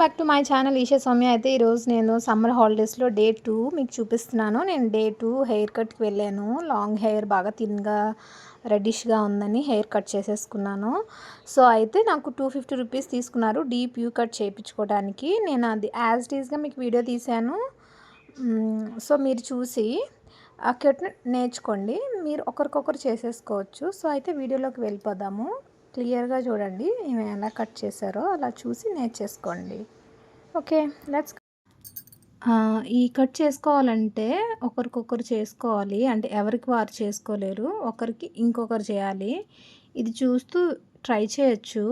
Back to my channel Esha Soumya. అయితే ఈరోజు నేను సమ్మర్ హాలిడేస్లో డే 2 మీకు చూపిస్తున్నాను. నేను డే 2 హెయిర్ కట్కి వెళ్ళాను. లాంగ్ హెయిర్ బాగా థిన్గా రెడ్డిష్గా ఉందని హెయిర్ కట్ చేసేసుకున్నాను. సో అయితే నాకు 250 రూపీస్ తీసుకున్నారు డీప్ యూ కట్ చేయించుకోవడానికి. నేను అది యాజ్ ఇట్ ఈస్గా మీకు వీడియో తీశాను. సో మీరు చూసి ఆ కట్ నేర్చుకోండి. మీరు ఒకరికొకరు చేసేసుకోవచ్చు. సో అయితే వీడియోలోకి వెళ్ళిపోదాము. క్లియర్గా చూడండి ఈమె ఎలా కట్ చేశారో అలా చూసి నేర్చేసుకోండి. Okay, let's. ఈ కట్ చేసుకోవాలంటే ఒకరికొకరు చేసుకోవాలి, అంటే ఎవరికి వారు చేసుకోలేరు, ఒకరికి ఇంకొకరు చేయాలి. ఇది చూస్తూ ట్రై చేయొచ్చు.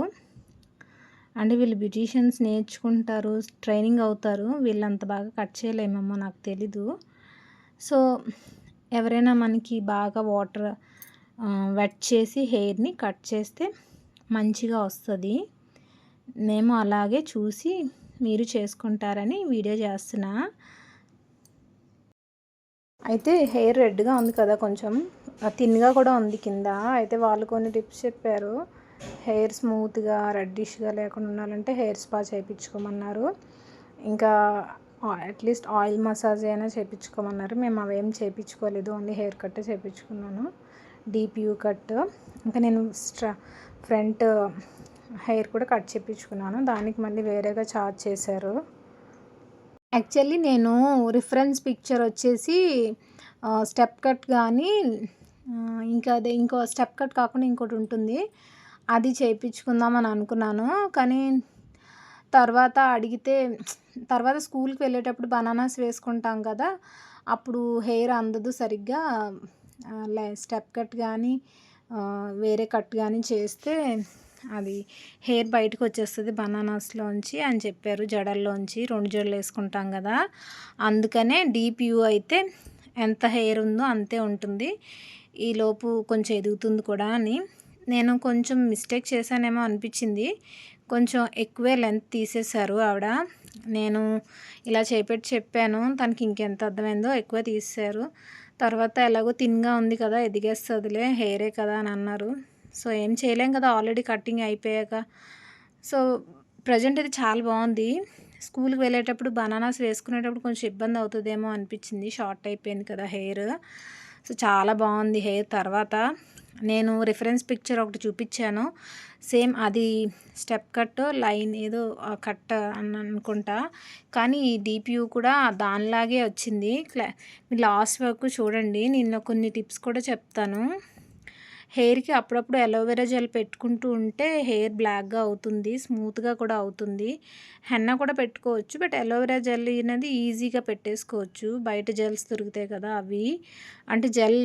అంటే వీళ్ళు బ్యూటీషియన్స్ నేర్చుకుంటారు, ట్రైనింగ్ అవుతారు. వీళ్ళంత బాగా కట్ చేయలేమేమో, నాకు తెలీదు. సో ఎవరైనా మనకి బాగా వాటర్ వెట్ చేసి హెయిర్ని కట్ చేస్తే మంచిగా వస్తుంది. మేము అలాగే చూసి మీరు చేసుకుంటారని వీడియో చేస్తున్నా. అయితే హెయిర్ రెడ్గా ఉంది కదా, కొంచెం థిన్గా కూడా ఉంది కింద. అయితే వాళ్ళు కొన్ని టిప్స్ చెప్పారు. హెయిర్ స్మూత్గా రెడ్డిష్గా లేకుండా ఉండాలంటే హెయిర్ స్పా చేయించుకోమన్నారు. ఇంకా అట్లీస్ట్ ఆయిల్ మసాజ్ అయినా చేయించుకోమన్నారు. మేము అవేం చేయించుకోలేదు, ఓన్లీ హెయిర్ కట్ చేయించుకున్నాను, డీప్ యూ కట్. ఇంకా నేను ఫ్రంట్ హెయిర్ కూడా కట్ చేయించుకున్నాను. దానికి మళ్ళీ వేరేగా ఛార్జ్ చేశారు. యాక్చువల్లీ నేను రిఫరెన్స్ పిక్చర్ వచ్చేసి స్టెప్ కట్ కానీ ఇంకా అదే ఇంకో స్టెప్ కట్ కాకుండా ఇంకోటి ఉంటుంది, అది చేయించుకుందామని అనుకున్నాను. కానీ తర్వాత అడిగితే, తర్వాత స్కూల్కి వెళ్ళేటప్పుడు బనానాస్ వేసుకుంటాం కదా, అప్పుడు హెయిర్ అందదు సరిగ్గా. స్టెప్ కట్ కానీ వేరే కట్ కానీ చేస్తే అది హెయిర్ బయటకు వచ్చేస్తుంది బనానాస్లోంచి అని చెప్పారు. జడల్లోంచి 2 జడలు వేసుకుంటాం కదా, అందుకనే డీప్ యూ అయితే ఎంత హెయిర్ ఉందో అంతే ఉంటుంది, ఈలోపు కొంచెం ఎదుగుతుంది కూడా అని. నేను కొంచెం మిస్టేక్ చేశానేమో అనిపించింది. కొంచెం ఎక్కువే లెంత్ తీసేశారు ఆవిడ. నేను ఇలా చేపెట్టి చెప్పాను, తనకి ఇంకెంత అర్థమైందో ఎక్కువ తీసేశారు. తర్వాత ఎలాగో థిన్గా ఉంది కదా, ఎదిగేస్తుందిలే, హెయిరే కదా అని అన్నారు. సో ఏం చేయలేం కదా, ఆల్రెడీ కటింగ్ అయిపోయాక. సో ప్రజెంట్ అయితే చాలా బాగుంది. స్కూల్కి వెళ్ళేటప్పుడు బనానాస్ వేసుకునేటప్పుడు కొంచెం ఇబ్బంది అవుతుందేమో అనిపించింది, షార్ట్ అయిపోయింది కదా హెయిర్. సో చాలా బాగుంది హెయిర్. తర్వాత నేను రిఫరెన్స్ పిక్చర్ ఒకటి చూపించాను, సేమ్ అది స్టెప్ కట్ లైన్ ఏదో కట్ అని అనుకుంటా, కానీ ఈ డీప్ యూ కూడా దానిలాగే వచ్చింది. మీరు లాస్ట్ వరకు చూడండి, నేను కొన్ని టిప్స్ కూడా చెప్తాను. హెయిర్కి అప్పుడప్పుడు అలోవెరా జెల్ పెట్టుకుంటూ ఉంటే హెయిర్ బ్లాక్గా అవుతుంది, స్మూత్గా కూడా అవుతుంది. హెన్నా కూడా పెట్టుకోవచ్చు, బట్ అలోవెరా జెల్ అనేది ఈజీగా పెట్టేసుకోవచ్చు. బయట జెల్స్ దొరుకుతాయి కదా అవి, అంటే జెల్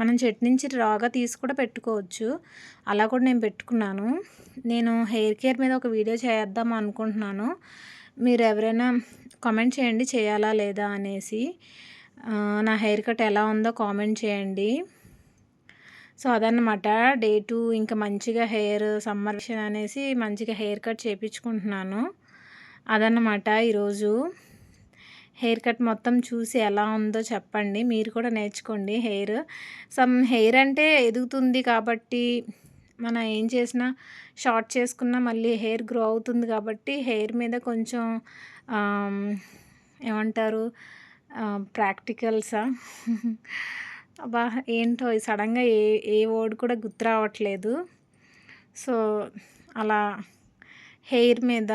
మనం చెట్టు నుంచి రాగా తీసి కూడా పెట్టుకోవచ్చు. అలా కూడా నేను పెట్టుకున్నాను. నేను హెయిర్ కేర్ మీద ఒక వీడియో చేద్దాం అనుకుంటున్నాను. మీరు ఎవరైనా కామెంట్ చేయండి చేయాలా లేదా అనేసి. నా హెయిర్ కట్ ఎలా ఉందో కామెంట్ చేయండి. సో అదన్నమాట డే 2. ఇంకా మంచిగా హెయిర్ సమ్మర్ అనేసి మంచిగా హెయిర్ కట్ చేయించుకుంటున్నాను. అదన్నమాట ఈరోజు హెయిర్ కట్. మొత్తం చూసి ఎలా ఉందో చెప్పండి, మీరు కూడా నేర్చుకోండి హెయిర్. హెయిర్ అంటే ఎదుగుతుంది కాబట్టి మనం ఏం చేసినా, షార్ట్ చేసుకున్నా మళ్ళీ హెయిర్ గ్రో అవుతుంది కాబట్టి హెయిర్ మీద కొంచెం ఏమంటారు, ప్రాక్టికల్సా అబ్బా ఏంటో సడన్గా ఏ వర్డ్ కూడా గుర్తు రావట్లేదు. సో అలా హెయిర్ మీద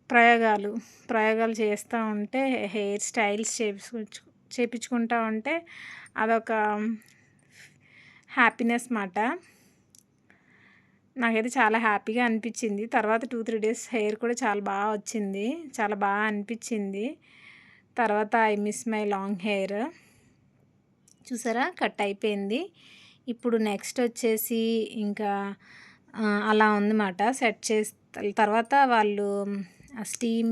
ప్రయోగాలు చేస్తూ ఉంటే, హెయిర్ స్టైల్స్ చేపించుకుంటూ ఉంటే అదొక హ్యాపీనెస్ మాట. నాకైతే చాలా హ్యాపీగా అనిపించింది. తర్వాత 2-3 డేస్ హెయిర్ కూడా చాలా బాగా వచ్చింది, చాలా బాగా అనిపించింది. తర్వాత I miss my long hair. చూసారా, కట్ అయిపోయింది. ఇప్పుడు నెక్స్ట్ వచ్చేసి ఇంకా అలా ఉందన్నమాట. సెట్ చేసి తర్వాత వాళ్ళు స్టీమ్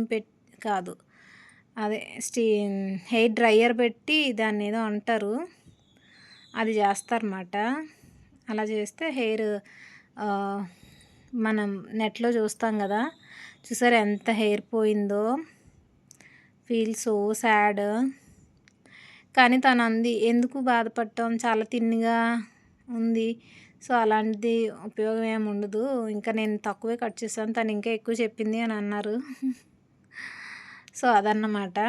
కాదు, అదే హెయిర్ డ్రైయర్ పెట్టి దాన్ని ఏదో అంటారు, అది చేస్తారన్నమాట. అలా చేస్తే హెయిర్ మనం నెట్లో చూస్తాం కదా, చూసారా ఎంత హెయిర్ పోయిందో, ఫీల్ సో సాడ్. కానీ తను అంది, ఎందుకు బాధపడటం, చాలా థిన్గా ఉంది, సో అలాంటిది ఉపయోగం ఏమి ఉండదు. ఇంకా నేను తక్కువే కట్ చేశాను, తను ఇంకా ఎక్కువ చెప్పింది అని అన్నారు. సో అదన్నమాట.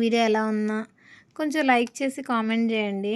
వీడియో ఎలా ఉన్నా కొంచెం లైక్ చేసి కామెంట్ చేయండి.